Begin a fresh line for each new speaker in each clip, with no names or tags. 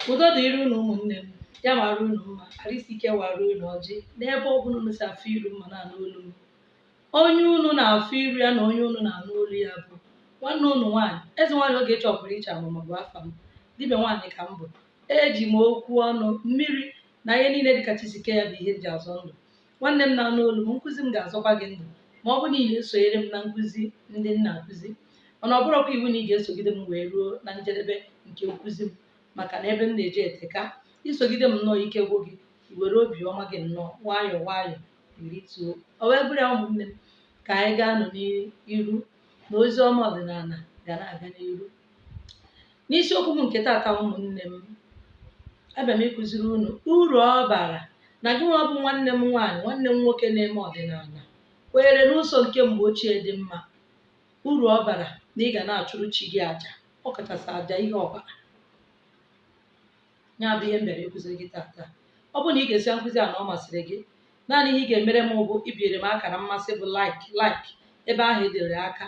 Udo dịrị unu ụmụnne m, ya mara unu mma, arịsị ike wara unu ọjị n'ebe ọ bụla unu si afụ iru mma na-anụ olu m. Onye unu na-afụ iru ya na onye unu na-anụ olu ya bụ nwanne unu nwaanyị eze nwaanyị Ogechi ọpụrụ iche amụma bụ afa m. Dibịa nwaanyị ka m bụ. Eji m okwu ọnụ, mmiri na ihe niile dịka Chisike ya bụ ihe eji azọ ndụ. Nwanne m na-anụ olu m, nkụzi m ga-azọkwa gị ndụ ma ọ bụ na ị na-esonyere m na nkụzi ndị m na-akụzi. Mana ọ bụrụkwa iwu na ị ga-esogide m wee ruo na njedebe nke nkụzi m, maka na ebe m na-eje eteka. Isogide m nnọọ ike gwụ gị, were obi ọma gị nnọọ nwayọọ nwayọọ irituo. O wee bụrụ ya ụmụnne m, ka anyị ga-anọ n'iru na ozi ọma ọdịnala ga na-aga n'iru. N'isiokwu m nke taata ụmụnne m, abịa m ịkụziri unu uru ọ bara na gị nwa bụ nwanne m nwaanyị, nwanne m nwoke na-eme ọdịnala kwenyere n'ụzọ nke mgbe ochie dị mma. Uru ọ bara na ị ga na-achụrụ chi gị àjà, ọ kachasị àjà ihe ọbara. Ya bụ ihe m bịara ịkụziri gị taata. Ọ bụ na ị ga-esi nkụzi a na ọ masịrị gị, naanị ihe ị ga-emere m bụ ibiere m akara mmasị bụ like ebe ahụ edere aka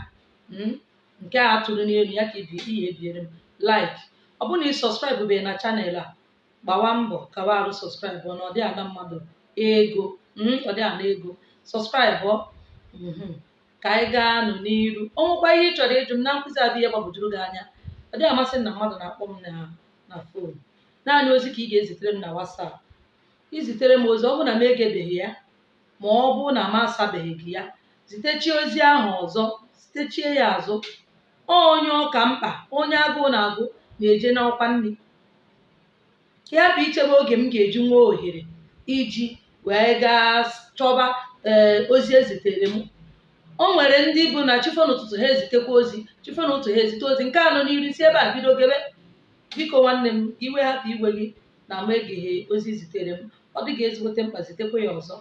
nke a tụrụ n'elu ya ka ihe ebiere m like. Ọ bụ na ị sọskraịbụbeghị na chanel a, gbawa mbọ kawa arụ sọskraịbụ na ọ dị ana mmadụ ego, ọ dị ana ego sọskraịbụ. Ka anyị gaa nụ n'iru. O nwekwa ihe ị chọrọ ịjụ m na nkụzi abịa gbagwojuru gị anya, ọ dịghị amasị na mmadụ na-akpọ m na fon. Naanị ozi ka ị ga-ezitere m na WhatsApp. Izitere m ozi, ọ bụ na m egebeghị ya ma ọ bụ na m asabeghị gị ya, zitechie ozi ahụ ọzọ, zitechie ya azụ. Onye ọka mkpa, onye agụụ na-agụ na-eje n'ọkwa nri. Ya bụ ichebe oge m ga-eji nwa ohere iji wee gaa chọba ozi ezitere m. O nwere ndị bụ na chifo n'ụtụtụ ha ezitekwa ozi, chifo n'ụtụtụ ha ezite ozi, nke anọ n'iru si ebe a bido gebe. Biko nwanne m, iwe hapụ iwe gị na m egeghị ozi zitere m. Ọ dị gị ezigbote mkpa, zitekwa ya ọzọ.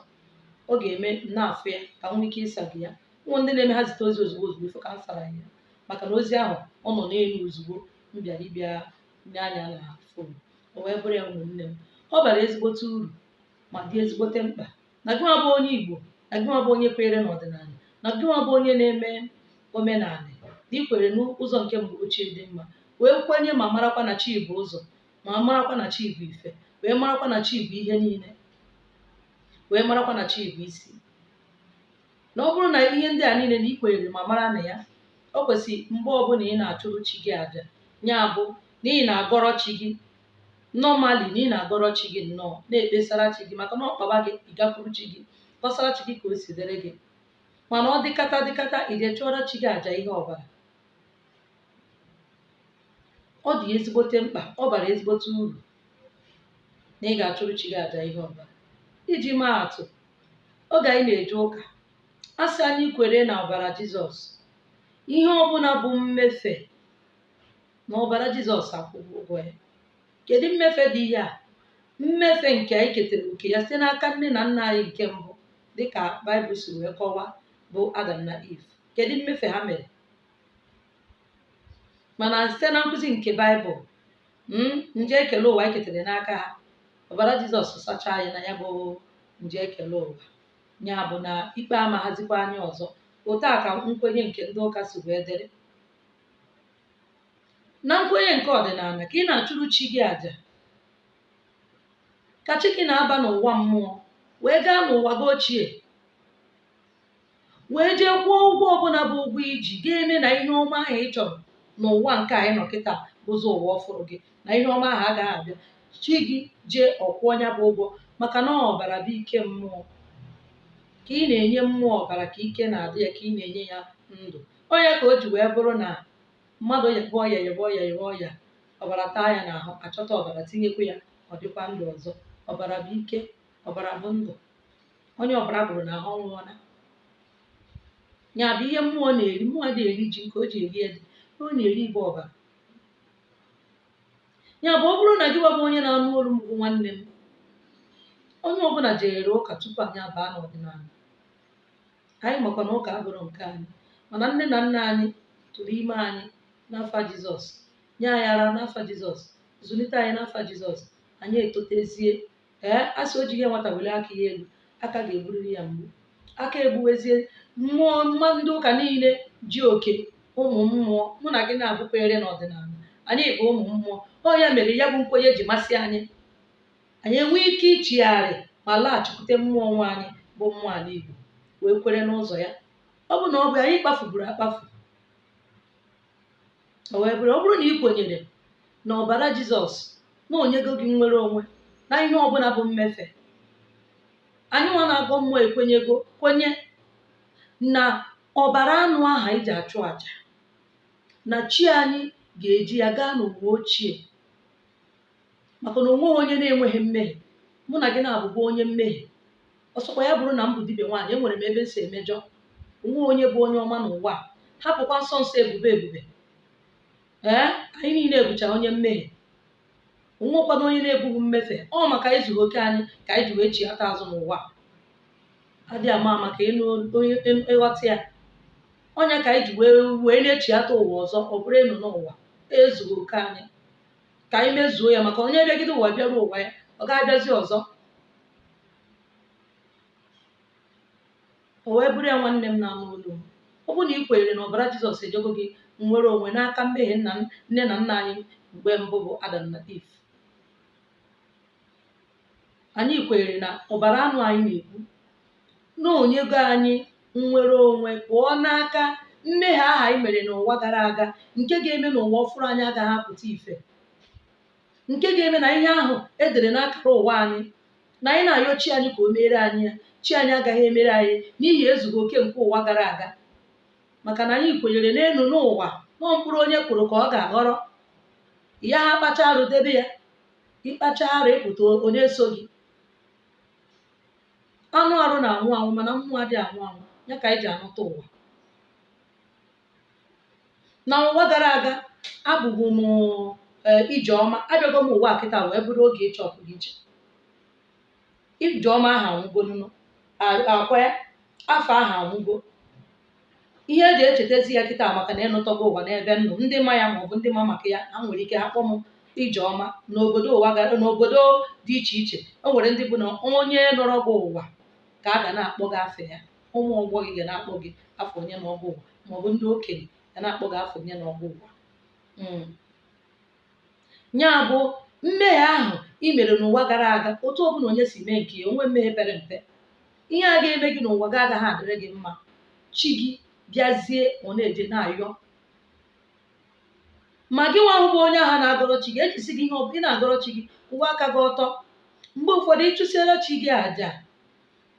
Ọ ga-eme na-afụ ya ka m nwee ike ịsa gị ya. Ụmụ ndị na-eme ha zite ozi ozugbo ozugbo ifo ka m sara ya, maka na ozi ahụ ọ nọ n'elu ozugbo m bịara ịbịa n'anya na fon. O wee bụrụ ya ụmụnne m, ọ bara ezigbote uru ma dị ezigbote mkpa na gị nwa bụ onye Igbo, na gị nwa bụ onye kwenyere n'ọdịnala, na gị nwa bụ onye na-eme omenala, na ikwere n'ụzọ nke mgbe ochie dị mma, wee kwenye ma marakwa na chi bụ ụzọ, ma marakwa na chi bụ ife, wee marakwa na chi bụ ihe niile, wee marakwa na chi bụ isi. Na ọ bụrụ na ihe ndị a niile na ikwenyere ma mara na ya, o kwesịrị mgbe ọbụla ị na-achụrụ chi gị àjà, ya bụ n'ihi na-agọrọ chi gị nọmali, na ị na-agọrọ chi gị nnọọ na-ekpesara chi gị, maka na ọ kpaba gị ịgakwuru chi gị kọsara chi gị ka o si dere gị. Mana ọ dịkata ije chụọrọ chi gị àjà ihe ọbara. Ọ dị ezigbote mkpa, ọ bara ezigbote uru na ị ga-achụrụ chi gị àjà ihe ọbara. Iji maa atụ, oge anyị na-eje ụka, a sị anyị kwere na ọbara Jizọs, ihe ọbụla bụ mmefe na ọbara Jizọs akwụghị ụgwọ ya. Kedu mmefe dị ihe a? Mmefe nke anyị ketara oke ya site n'aka nne na nna anyị nke mbụ, dịka Baịbụl si wee kọwaa, bụ Adam na Eve. Kedu mmefe ha mere? Mana site na nkụzi nke Baịbụl, nje ekele ụwa anyị ketara n'aka ha, ọbara Jizọs sachaa anyị na ya bụ nje ekele ụwa. Ya bụ na ikpe amaghazikwa anyị ọzọ. Otu a ka nkwenye nke ndị ụka si wee dere. Na nkwenye nke ọdịnala, ka ị na-achụrụ chi gị àjà, ka chi gị na-aba n'ụwa mmụọ wee gaa n'ụwa gị ochie, wee jee kwụọ ụgwọ ọbụla bụ ụgwọ iji ga-eme na ihe ọma ahụ ị chọrọ n'ụwa nke anyị nọ kịta bụzi ụwa ọfụrụ gị, na ihe ọma ahụ agaghị abịa. Chi gị jee ọkwụọ ya bụ ụgwọ, maka na ọbara bụ ike mmụọ. Ka ị na-enye mmụọ ọbara, ka ike na-adị ya, ka ị na-enye ya ndụ. Onye ka o ji wee bụrụ na mmadụ yebe ọya, ọbara taa ya n'ahụ, achọta ọbara tinyekwa ya, ọ dịkwa ndụ ọzọ. Ọbara bụ ike, ọbara bụ ndụ. Onye ọbara gburu n'ahụ ọnwụọla. Ya bụ ihe mmụọ na-eri. Mmụọ na-eri ji nke o ji eri ede, ọ na-eri ibe ọbara. Ya bụ ọ bụrụ na gị bụ onye na-anụ olu m bụ nwanne m, onye ọbụla jere ụka tupu anyị abaa n'ọdịnala. Anyị makwa na ụka abụrụ nke anyị, mana nne na nna anyị tụrụ ime anyị n'afa Jizọs, nye anyị ara n'afa Jizọs, zụlite anyị n'afa Jizọs. Anyị etotezie. Asị o ji ihe nwata were aka ya elu, aka ga-eburiri ya mgbu. Aka egbuwezie mmụọ. Mmadụ ndị ụka niile ji oke ụmụ mmụọ. Mụ na gị na-abụkwere n'ọdịnala, anyị bụ ụmụ mmụọ. Ọ ya mere ya bụ nkwenye ji masị anyị enwee ike ichigharị ma laghachikwute mmụọ nwe anyị bụ mmụọ ala Igbo wee kwere n'ụzọ ya. Ọ bụ na ọ bụ anyị kpafuburu akpafu, ọ bụrụ na ị kwenyere na ọbara Jizọs na onyego gị nnwere onwe na ihe ọbụla bụ mmefe, anyị nwa na-agọ mmụọ ekwenyego kwenye na ọbara anụ aha iji achụ àjà na chi anyị ga-eji ya gaa n'ụwa ochie, maka na onwe onye na-enweghị mmehie. Mụ na gị na-abụbụ onye mmehie. Ọsọkwa ya bụrụ na m bụ dibịa nwaanyị, enwere m ebe m si emejọ. Onwe onye bụ onye ọma n'ụwa a, hapụkwa nsọ nsọ ebube ebube. Anyị niile ebucha onye mmehie, onwekwana onye na-ebughị mmefe. Ọ maka ezughị oke anyị ka anyị ji wee chiata azụ n'ụwa adị ama maka ịghọta ya. Ọnya ka anyị ji wee na-echiata ụwa ọzọ, ọ bụrụ enu n'ụwa ezughị oke anyị ka anyị mezuo ya, maka onye bịagide ụwa bịaruo ụwa ya, ọ ga-abịazi ọzọ. O wee bụrụ ya nwanne m na-anụ olu, ọ bụ na ị kwenyere na ọbara Jizọs ejego gị nnwere onwe n'aka mmehie nne na nna anyị mgbe mbụ bụ Adam na Eve. Anyị kwenyere na ọbara anụ anyị na-egbu na onyego anyị nnwere onwe pụọ n'aka mmehie aha anyị mere n'ụwa gara aga, nke ga-eme na ụwa ọfụrụ anyị agaghị apụta ife, nke ga-eme na ihe ahụ edere n'akara ụwa anyị na anyị na-ayọ chi anyị ka o mere anyị ya, chi anyị agaghị emere anyị n'ihi ezughị oke nke ụwa gara aga. Maka na anyị kwenyere n'elu n'ụwa nọ mkpụrụ onye kwuru ka ọ ga-aghọrọ. Ya ha kpacha arụ debe ya, ịkpacha arụ ịpụta onye so gị. Anụ arụ na-anwụ anwụ mana mmụọ adịghị anwụ anwụ, ya ka anyị ji anụta ụwa. Na ụwa gara aga abụghị m Ijeọma, abịago m ụwa kịta wee bụrụ oge ịchọ ọpụrụ iche. Ijeọma aha anwụgo akwa ya, afọ aha anwụgo. Ihe eji echetezi ya kịta maka na ịnụtọgo ụwa n'ebe nnụ ndị ma ya maọbụ ndị ma maka ya, ha nwere ike akpọ m Ijeọma. N'obodo dị iche iche o nwere ndị bụ na onye nọrọ gị ụwa ka a ga na-akpọ gị afọ ya. Ụmụ ọgbọ gị ga na-akpọ gị afọ onye n'ọgụ ụwa, maọbụ ndị okenye ga na-akpọ gị afọ onye n'ọgụ ụwa. Ya bụ mmehie ahụ i mere n'ụwa gara aga, otu ọbụla onye si mee nke ya, onwe mmehie pere mpe, ihe a ga-eme gị n'ụwa ga-agaghị adịrị gị mma. Chi gị bịazie ọ na-eje na-ayọ, ma gị nwa ahụ bụ onye ahụ na-agọrọ chi gị, ejisi gị ihe ọ bụ ị na-agọrọ chi gị, ụwa aka gị ọtọ. Mgbe ụfọdụ ịchụsiela chi gị àjà,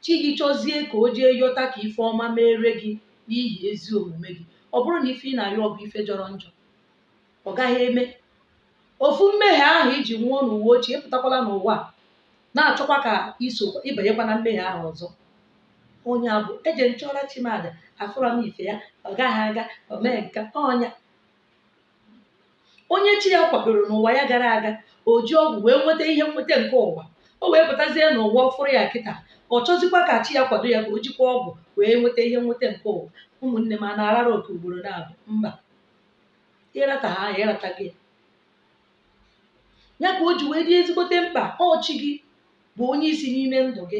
chi gị chọzie ka o jee yọta ka ife ọma mere gị n'ihi ezi omume gị. Ọ bụrụ na ife ị na-ayọ ọ bụ ife jọrọ njọ, ọ gaghị eme. Ofu mmehie ahụ iji nwụọ n'ụwa ochie pụtakwala n'ụwa na-achọkwa ka iso ịbanyekwa na mmehie ahụ ọzọ. Onye abụ eje nchọra chi m àjà, afụra m ife ya, ọ gaghị aga, o mee nka ọnya. Onye chi ya kwadoro n'ụwa ya gara aga, o ji ọgwụ wee nweta ihe nweta nke ụwa, o wee pụtazie n'ụwa ọfụrụ ya kịta, ọ chọzikwa ka chi ya kwado ya ka o jikwa ọgwụ wee nweta ihe nweta nke ụwa. Ụmụnne m a na-arara oke ugboro na-abụ mba, ịrata ha ịrata gị. Ya ka o ji wee dị ezigbote mkpa ọchị gị bụ onye isi n'ime ndụ gị.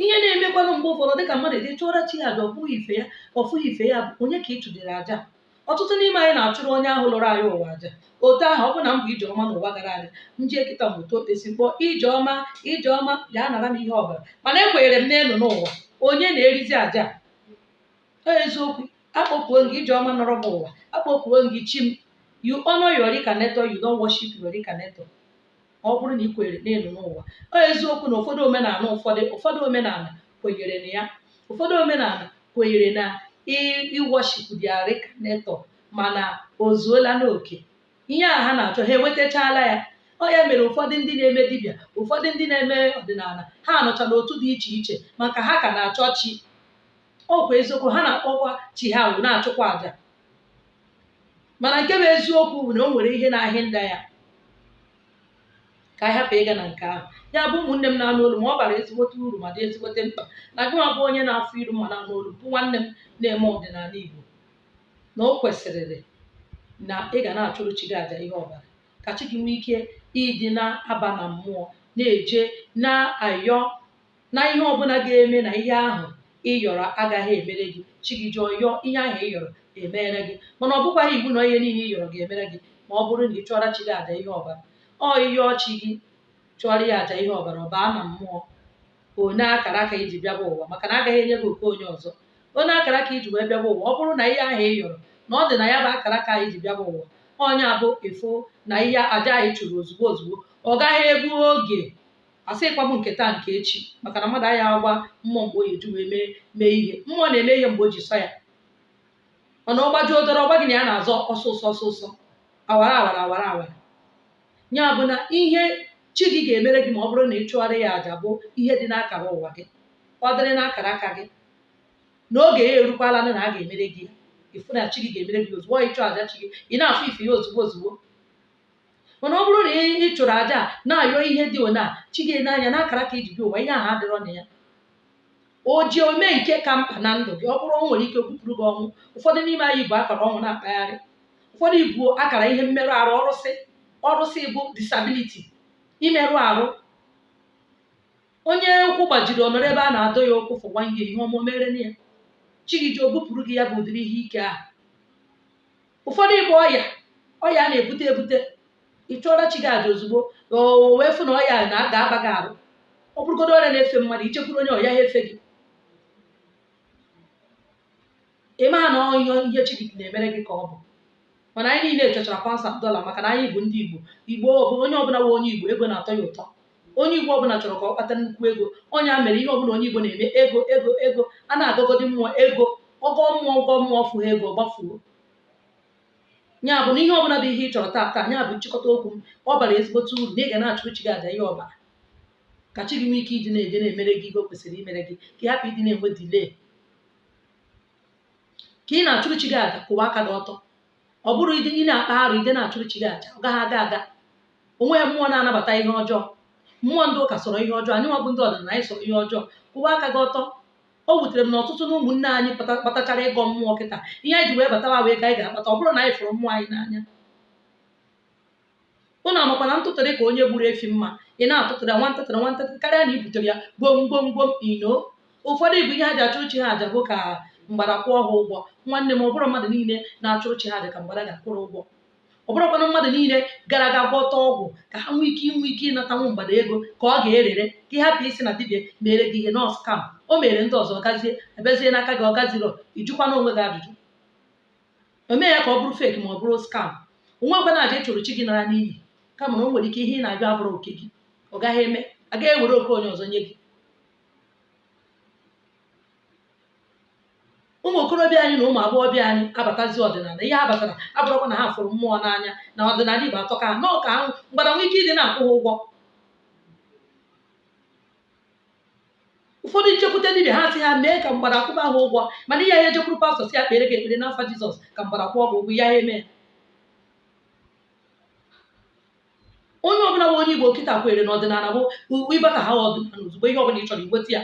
Ihe na-emekwanụ mgbe ụfọdụ dịka mmadụ eji chụọra chi ya àjà, ọfụghị ife ya, ọfụghị ife ya bụ onye ka ị chụdere àjà. Ọtụtụ n'ime anyị na-achụrụ onye ahụ lụrụ anyị ụwa àjà. Otu ahụ ọ bụ na m bụ Ijeọma n'ụwa gara aga, m jee kịta moto okpesi kpọọ Ijeọma, Ijeọma bịa nara m ihe ọbara, mana ekwenyere m n'elu n'ụwa onye na-erizi àjà. Eziokwu, akpọkuo gị Ijeọma nọrọ m ụwa, akpọkuo gị chi m. You honor your reincarnator, you don't worship your reincarnator. Ọ bụrụ na ị kwenyere n'elu n'ụwa, ọ eziokwu na ụfọdụ omenala kwenyere na ya, ụfọdụ omenala kwenyere na iworship their reincarnator, mana o zuola n'oke. Ihe a ha na-achọ ha enwetachala ya. Ọ ya mere ụfọdụ ndị na-eme dibịa, ụfọdụ ndị na-eme ọdịnala, ha nọcha n'otu dị iche iche maka ha ka na-achọ chi. Ọ kwa eziokwu, ha na-akpọkwa chi ha wụ na-achụkwa àjà, mana nke bụ eziokwu bụ na o nwere ihe na-ahị nda ya. Ka anyị hapụ ịga na nke ahụ. Ya bụ ụmụnne m na-anụ olu, ma ọ bara ezigbote uru ma dị ezigbote mkpa na gị nwa bụ onye na-afụ iru ma na-anụ olu bụ nwanne m na-eme ọdịnala Igbo, na o kwesịrị na ị ga na-achụrụ chi gị àjà ihe ọbara, ka chi gị nwee ike ịdị na-aba na mmụọ, na-eje na-ayọ na ihe ọbụla ga-eme na ihe ahụ ị yọrọ agaghị emere gị. Chi gị jụọ yọọ ihe ahụ ị yọrọ emere gị, mana ọ bụkwaghị iwu na ihe niile ị yọrọ ga-emere gị ma ọ bụrụ na ị chụọra chi gị àjà ihe ọbara. Ọ ihe ọchị gị chụọrọ ya àjà ihe ọbara, ọ baa na mmụọ onye akara aka iji bịaba ụwa, maka na agaghị enye gị oke onye ọzọ. Onye akara aka iji wee bịaba ụwa, ọ bụrụ na ihe ahụ ị yọrọ na ọ dị na ya bụ akara aka iji bịaba ụwa, onye abụ efo na ihe àjà anyị chụrụ ozugbo ozugbo, ọ gaghị egbu oge asịkwa m nke taa nke echi, maka na mmadụ anya agwa mmụọ mgbe o ji wee mee ihe. Mmụọ na-eme ihe mgbe o ji sọ ya, mana ọ gbajuo dọrọ ọgba gị na ya na-azọ ọsụsọ awara awara awara awara. Ya bụ na ihe chi gị ga-emere gị ma ọ bụrụ na ị chụọrọ ya àjà bụ ihe dị n'akara ụwa gị, ọ dịrị n'akara aka gị na oge ya erukwala na a ga-emere gị, ịfụ na chi gị ga-emere gị ozugbo ịchụ àjà chi gị, ị na-afụ ife ya ozugbo ozugbo. Mana ọ bụrụ na ị chụrụ àjà na-ayọ ihe dị ona, chi gị n'anya n'akara aka iji bịa ụwa, ihe ahụ adịrọ na ya. O ji ome nke ka mkpa na ndụ gị, ọ bụrụ o nwere ike kwupụrụ gị ọnwụ. Ụfọdụ n'ime anyị bụ akara ọnwụ na-akpagharị, ụfọdụ bụ akara ihe mmerụ arụ, ọrụsị bụ disability, imerụ arụ. Onye ụkwụ gbajiri ọnọrọ ebe a na-adọ ya ụkwụ for 1 year, ihe ọma mere na ya, chi gị ji obupụrụ gị ya bụ ụdịrị ihe ike ahụ. Ụfọdụ bụ ọya na-ebute ị chụọra chi gị àjà ozugbo, o wee fụ na ọya ga-aba gị arụ. Ọ bụrụgodo ọrịa na-efe mmadụ, ichekwuru onye ọya ha efe gị, ị maa na ihe chi gị na-emere gị ka ọ bụ. Mana anyị niile chọchara $1,000 maka na anyị bụ ndị Igbo. Onye ọbụla nwe onye Igbo ego na-atọ ya ụtọ. Onye Igbo ọbụla chọrọ ka ọ kpata nnukwu ego. Onye a mere ihe ọbụla onye Igbo na-eme ego, a na-agọgodi mmụọ ego, ọgọ mmụọ fụ ego gbafuo. Ya bụ na ihe ọbụla bụ ihe ị chọrọ taa, ya bụ nchịkọta okwu m, ọ bara ezigbote uru na ị ga na-achụrụ chi gị àjà ihe ọbara, ka chi gị nwee ike ịdị na-eje na-emere gị ihe o kwesịrị imere gị, ka ị hapụ ịdị na-enwe delay. Ka ị na-achụrụ chi gị àjà, kwụwa aka gị ọtọ. Ọ bụrụ ị na-akpa arụ ide na-achụrụ chi gị àjà, ọ gaghị aga. Onweghị mmụọ na-anabata ihe ọjọọ. Mmụọ ndị ụka sọrọ ihe ọjọọ, anyị nwa bụ ndị ọdịnala anyị sọrọ ihe ọjọọ. Kwụwa aka gị ọtọ. O wutere m na ọtụtụ na ụmụnne anyị kpatachara ịgọ mmụọ kịta, ihe anyị ji wee batawa wee ka anyị ga-akpata, ọ bụrụ na anyị fụrụ mmụọ anyị n'anya. Ụnụ amakwana ntụtụrị ka onye gburu efi mma, ị na-atụtụrụ nwantatịrị karịa na i butere ya gwom ino. Ụfọdụ bụ ihe ha ji achụrụ chi ha àjà bụ ka mgbada kwụọ ha ụgwọ. Nwanne m, ọ bụrụ mmadụ niile na-achụrụ chi ha àjà ka mgbada ga-akwụrụ ụgwọ. Ọ bụrụkwana mmadụ niile gara aga gwọta ọgwụ ka ha nwee ike ịnatanwu mgbada ego ka ọ ga-erere, ka ị hapụ isi na dibịa mere gị ihe nọọsụ kam o mere ndị ọzọ gazie ebezie n'aka gị, ọ gaziro ijụkwana onwe gị ajụjụ. O mee ya ka ọ bụrụ fake ma ọ bụrụ skam. Onwekwana àjà ịchụrụ chi gị nara n'iyi, kama na o nwere ike ihe ị na-abịa abụrụ oke gị, ọ gaghị eme, agaghị ewere oke onye ọzọ nye gị. Ụmụ okorobịa anyị na ụmụ agbọghọbịa anyị abatazi ọdịnala, ihe ha batara abụrụkwa na ha fụrụ mmụọ n'anya na ọdịnala Igbo atọ ka ha nọọ ka ahụ mgbada nwee ike ịdị na-akwụ ha ụgwọ. Ụfọdụ nchekwute dibịa ha sị ha mee ka mgbada kwụba ha ụgwọ, mana ihe ya ejekwuru pastọ si ya kpere gị ekpere n'afa Jizọs ka mgbada kwụọ gị ụgwọ, ya eme. Onye ọbụla bụ onye Igbo kịta kwere na ọdịnala bụ ịbata ha ọdịnala ozugbo, ihe ọbụla ị chọrọ igweta ya,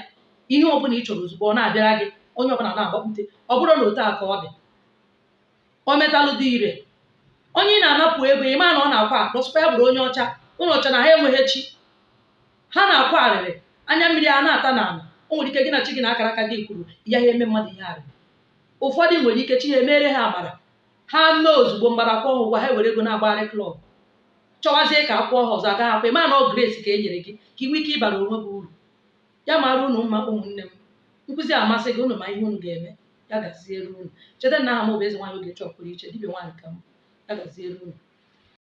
ihe ọbụla ị chọrọ ozugbo ọ na-abịara gị, onye ọbụla na-agbapụte. Ọ bụrụ na otu a ka ọ dị, o metalụ dị ire, onye ị na-anapụ ego ị maa na ọ na-akwa akpọsụkwa ya bụrụ onye ọcha. Ụlọ ọcha na ha enweghị chi, ha na-akwa arịrị, anya mmiri a na-ata n'ala. O nwere ike gị na chi gị na akara aka gị kwuru ya ha eme mmadụ ihe arịrị. Ụfọdụ nwere ike chi ha emere ha amara, ha mee ozugbo mgbada kwụọ ha ụgwọ, ha were ego na-agbagharị klọb, chọwazie ka akwụọ ha ọzọ, agaghị akwa. Ị maa na ọ grace ka e nyere gị ka ị nwee ike ịbara onwe gị uru. Ya mara unu mma ụmụnne m, nkụzi amasị gị, unu ma ihe unu ga-eme, ya gaziere unu. Cheta na aha m bụ Eze Nwaanyị Ogechi Ọpụrụ Iche, dibịa nwaanyị ka m, ya gaziere unu.